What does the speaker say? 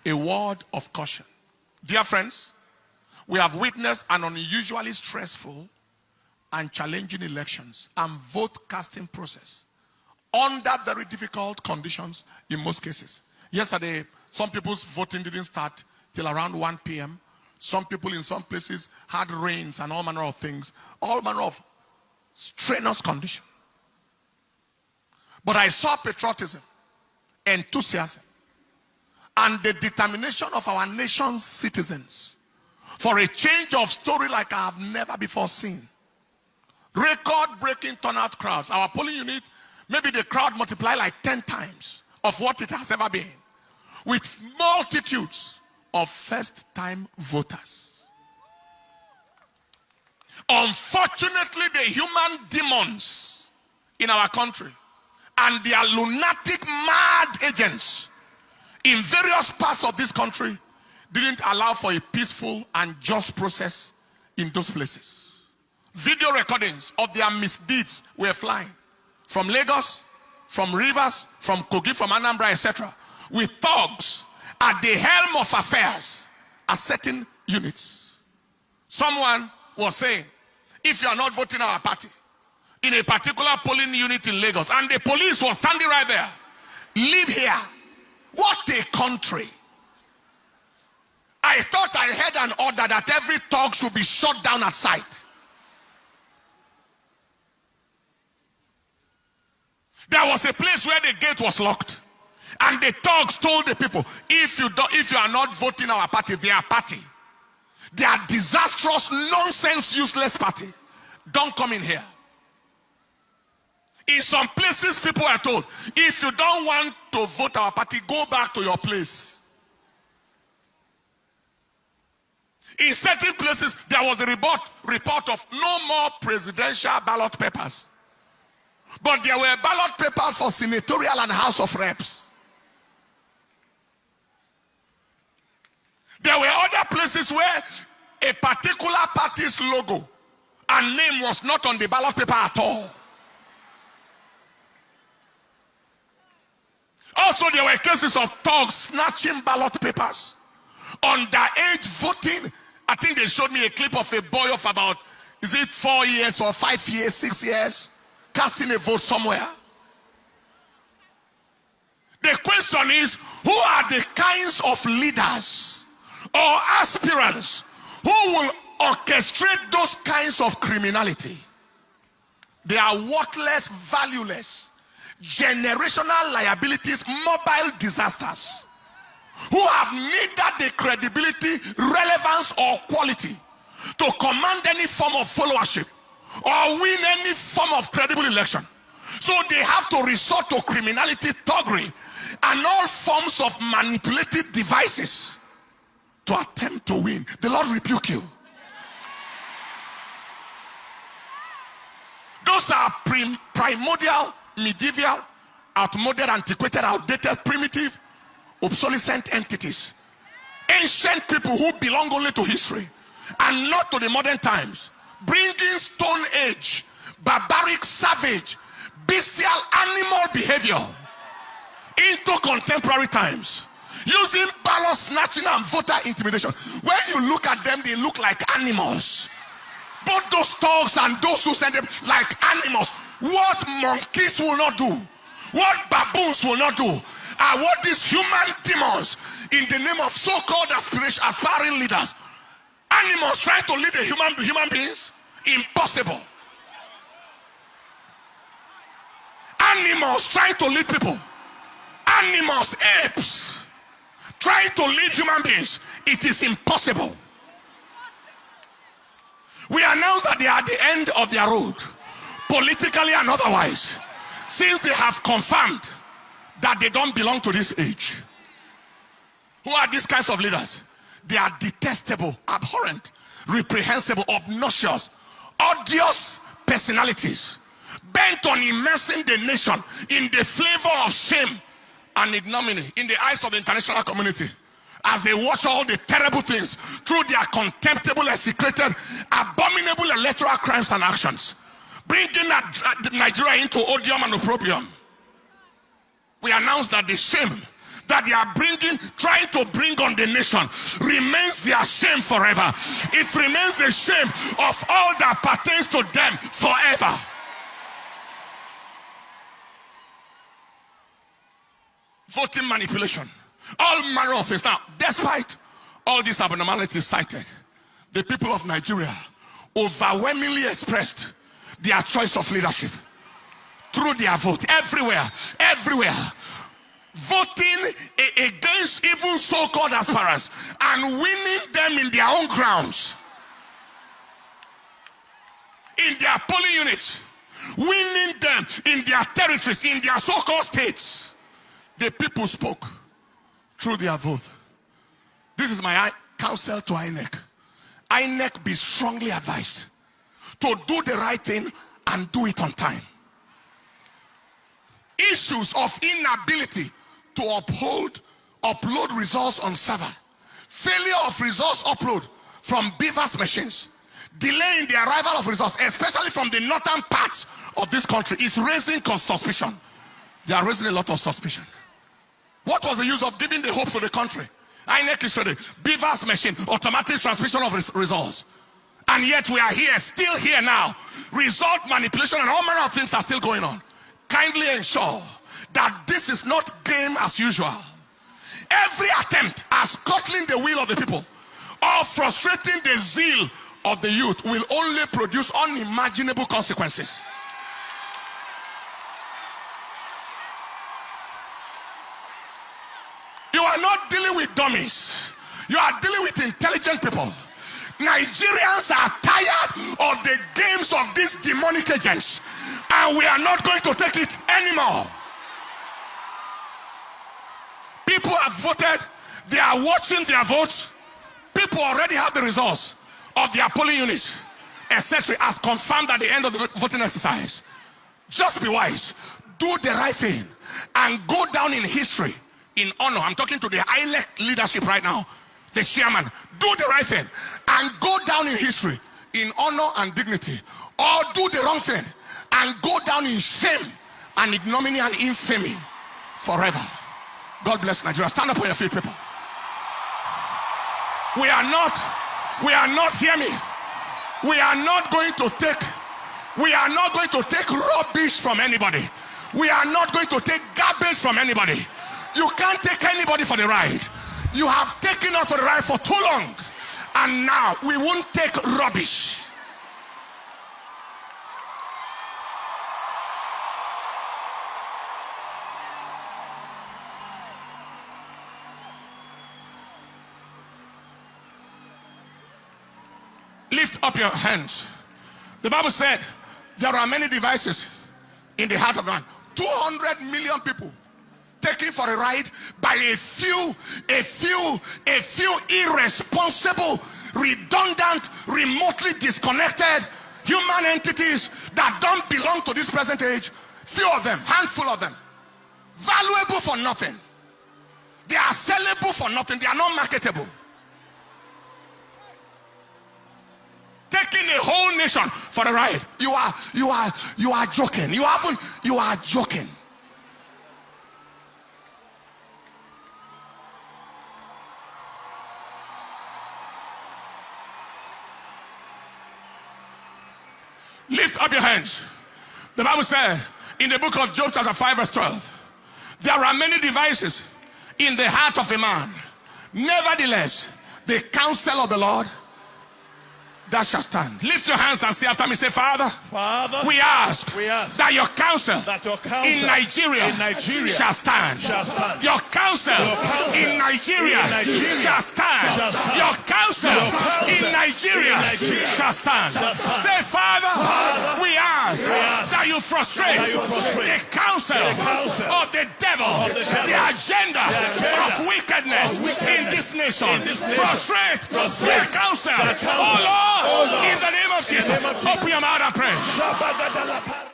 a word of caution. Dear friends, we have witnessed an unusually stressful and challenging elections and vote casting process under very difficult conditions in most cases. Yesterday, some people's voting didn't start till around 1 p.m. Some people in some places had rains and all manner of things, all manner of strenuous condition. But I saw patriotism, enthusiasm, and the determination of our nation's citizens for a change of story like I have never before seen. Record-breaking turnout crowds. Our polling unit, maybe the crowd multiplied like 10 times of what it has ever been, with multitudes of first-time voters. Unfortunately, the human demons in our country and their lunatic, mad agents in various parts of this country didn't allow for a peaceful and just process in those places. Video recordings of their misdeeds were flying from Lagos, from Rivers, from Kogi, from Anambra, etc., with thugs at the helm of affairs at certain units. Someone was saying, if you are not voting our party in a particular polling unit in Lagos, and the police was standing right there, leave here. What a country. I thought I heard an order that every thug should be shot down at sight. There was a place where the gate was locked, and the thugs told the people, if you are not voting our party, their party, their disastrous, nonsense, useless party, don't come in here. In some places, people are told, if you don't want to vote our party, go back to your place. In certain places, there was a report of no more presidential ballot papers. But there were ballot papers for senatorial and House of Reps. There were other places where a particular party's logo and name was not on the ballot paper at all. Also, there were cases of thugs snatching ballot papers. Underage voting. I think they showed me a clip of a boy of about, is it 4 years or 5 years, 6 years, casting a vote somewhere. The question is, who are the kinds of leaders or aspirants who will orchestrate those kinds of criminality? They are worthless, valueless, generational liabilities, mobile disasters, who have neither the credibility, relevance, or quality to command any form of followership or win any form of credible election. So they have to resort to criminality, thuggery, and all forms of manipulative devices to attempt to win. The Lord rebuke you. Those are primordial, medieval, outmoded, antiquated, outdated, primitive, obsolescent entities. Ancient people who belong only to history and not to the modern times, bringing Stone Age, barbaric, savage, bestial, animal behavior into contemporary times, using ballot snatching and voter intimidation. When you look at them, they look like animals. Both those thugs and those who send them like animals. What monkeys will not do, what baboons will not do, are what these human demons in the name of so-called aspiring leaders, animals trying to lead human beings. Impossible. Animals trying to lead people. Animals, apes, trying to lead human beings. It is impossible. We announce that they are at the end of their road, politically and otherwise, since they have confirmed that they don't belong to this age. Who are these kinds of leaders? They are detestable, abhorrent, reprehensible, obnoxious, odious personalities, bent on immersing the nation in the flavor of shame and ignominy in the eyes of the international community, as they watch all the terrible things through their contemptible, execrated, abominable electoral crimes and actions, bringing Nigeria into odium and opprobrium. We announce that the shame that they are trying to bring the nation remains their shame forever. It remains the shame of all that pertains to them forever. Voting manipulation, all manner of things. Now, despite all these abnormalities cited, the people of Nigeria overwhelmingly expressed their choice of leadership through their vote. Everywhere, voting against even so-called aspirants and winning them in their own grounds, in their polling units, winning them in their territories, in their so-called states. The people spoke through their vote. This is my counsel to Inec. Inec, be strongly advised to do the right thing and do it on time. Issues of inability to upload results on server, failure of results upload from beavers machines, delay in the arrival of results, especially from the northern parts of this country, is raising suspicion. They are raising a lot of suspicion. What was the use of giving the hope to the country? Inec is ready. Beavers machine, automatic transmission of results. And yet we are here, still here now. Result manipulation and all manner of things are still going on. Kindly ensure that this is not game as usual. Every attempt at scuttling the will of the people or frustrating the zeal of the youth will only produce unimaginable consequences. You are not dealing with dummies. You are dealing with intelligent people. Nigerians are tired of the games of these demonic agents, and we are not going to take it anymore. People have voted. They are watching their votes. People already have the results of their polling units, etc., as confirmed at the end of the voting exercise. Just be wise. Do the right thing and go down in history in honor. I'm talking to the Inec leadership right now, the chairman. Do the right thing and go down in history in honor and dignity, or do the wrong thing and go down in shame and ignominy and infamy forever. God bless Nigeria. Stand up on your feet, people. We are not, hear me, we are not going to take rubbish from anybody. We are not going to take garbage from anybody. You can't take anybody for the ride. You have taken us for the ride for too long, and now we won't take rubbish. Lift up your hands. The Bible said there are many devices in the heart of man. 200 million people taken for a ride by a few irresponsible, redundant, remotely disconnected human entities that don't belong to this present age. Few of them, handful of them, valuable for nothing. They are sellable for nothing. They are not marketable. Taking a whole nation for a ride. You are joking. You are joking. Lift up your hands. The Bible said in the book of Job chapter 5 verse 12, there are many devices in the heart of a man. Nevertheless, the counsel of the Lord that shall stand. Lift your hands and say after me, say, Father, we ask that your counsel in Nigeria shall stand. Your counsel in Nigeria shall stand. Your counsel in Nigeria shall stand. Say, Father, we ask that you frustrate the counsel of the devil, the agenda of wickedness in this nation. Frustrate their counsel. Oh Lord, in the name of Jesus, open your mouth and pray.